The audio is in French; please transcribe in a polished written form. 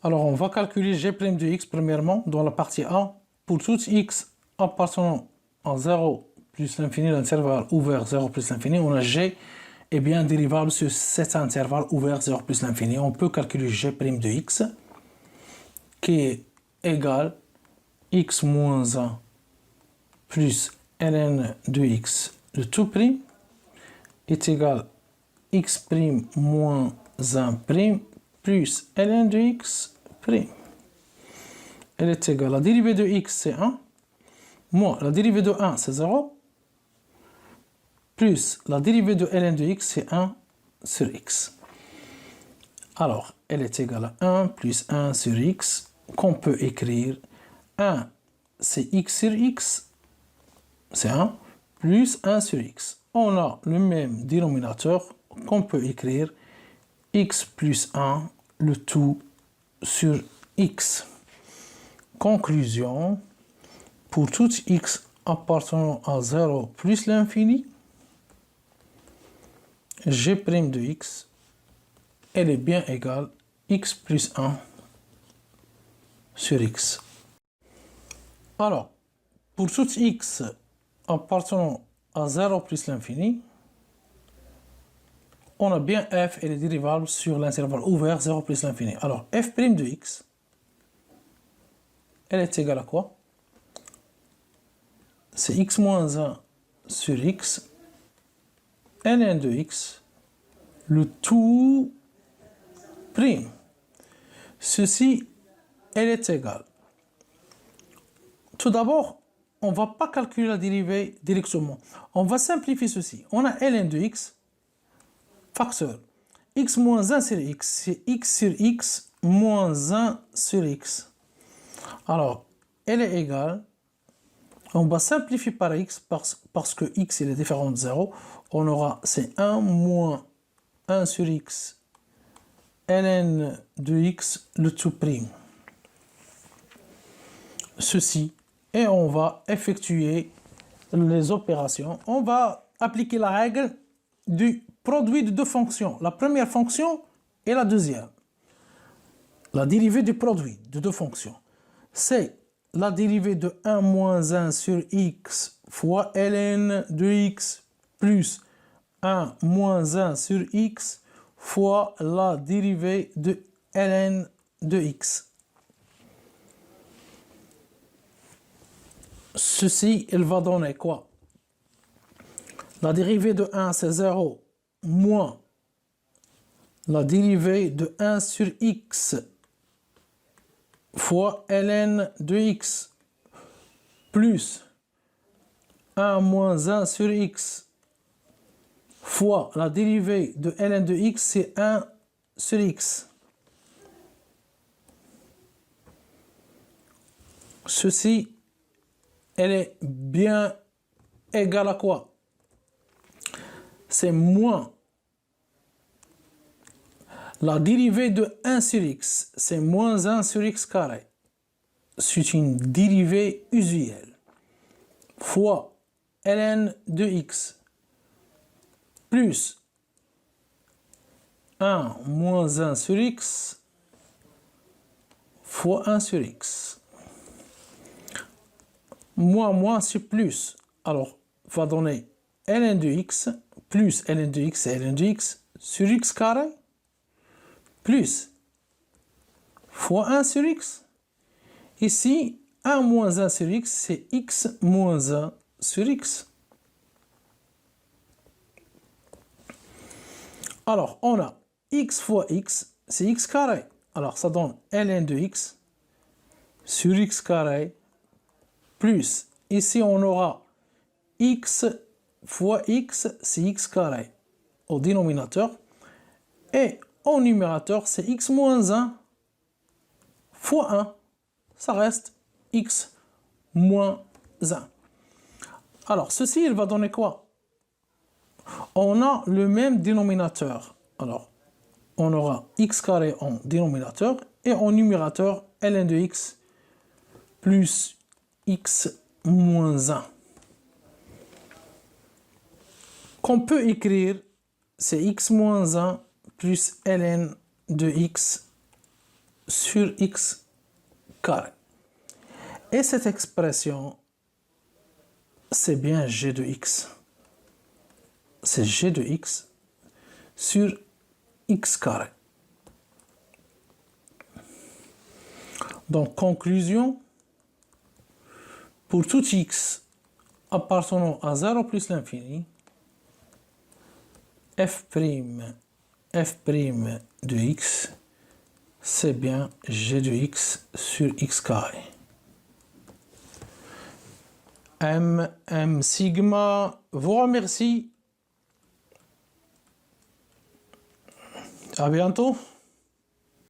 Alors, on va calculer g' de x premièrement dans la partie A. Pour tout x appartenant à 0 plus l'infini, l'intervalle ouvert 0 plus l'infini, on a g est bien dérivable sur cet intervalle ouvert 0 plus l'infini. On peut calculer g' de x qui est égal x moins 1 plus ln de x de tout prime est égal x' moins 1' plus ln de x'. Elle est égale, la dérivée de x c'est 1, moins la dérivée de 1 c'est 0, plus la dérivée de ln de x c'est 1 sur x. Alors, elle est égale à 1 plus 1 sur x, qu'on peut écrire 1 c'est x sur x, c'est 1, plus 1 sur x. On a le même dénominateur qu'on peut écrire x plus 1, le tout sur x. Conclusion, pour tout x appartenant à 0 plus l'infini, g' de x, elle est bien égale x plus 1 sur x. Alors, pour tout x appartenant à 0 plus l'infini, on a bien f et les dérivables sur l'intervalle ouvert 0 plus l'infini. Alors, f' de x, elle est égale à quoi? C'est x moins 1 sur x, ln de x, le tout prime. Ceci, elle est égale. Tout d'abord, on ne va pas calculer la dérivée directement. On va simplifier ceci. On a ln de x, facteur. X moins 1 sur x, c'est x sur x moins 1 sur x. Alors, elle est égale, on va simplifier par x parce que x il est différent de 0. On aura, c'est 1 moins 1 sur x, ln de x, le tout prime. Ceci, et on va effectuer les opérations. On va appliquer la règle du produit de deux fonctions. La première fonction et la deuxième. La dérivée du produit de deux fonctions. C'est la dérivée de 1 moins 1 sur x fois ln de x plus 1 moins 1 sur x fois la dérivée de ln de x. Ceci, il va donner quoi? La dérivée de 1 c'est 0 moins la dérivée de 1 sur x fois ln de x plus 1 moins 1 sur x fois la dérivée de ln de x, c'est 1 sur x. Ceci, elle est bien égale à quoi? C'est moins la dérivée de 1 sur x, c'est moins 1 sur x carré. C'est une dérivée usuelle. Fois ln de x plus 1 moins 1 sur x fois 1 sur x. Moins c'est plus. Alors, va donner ln de x plus ln de x et ln de x sur x carré plus fois 1 sur x. Ici, 1 moins 1 sur x, c'est x moins 1 sur x. Alors, on a x fois x, c'est x carré. Alors, ça donne ln de x sur x carré plus, ici on aura x fois x, c'est x carré au dénominateur. Et au numérateur, c'est x moins 1 fois 1. Ça reste x moins 1. Alors, ceci, il va donner quoi? On a le même dénominateur. Alors, on aura x carré en dénominateur et en numérateur ln de x plus x moins 1. Qu'on peut écrire, c'est x moins 1 plus ln de x sur x carré. Et cette expression, c'est bien g de x. C'est g de x sur x carré. Donc, conclusion, pour tout x appartenant à 0 plus l'infini, f' de x, c'est bien g de x sur x carré. M sigma vous remercie. À bientôt.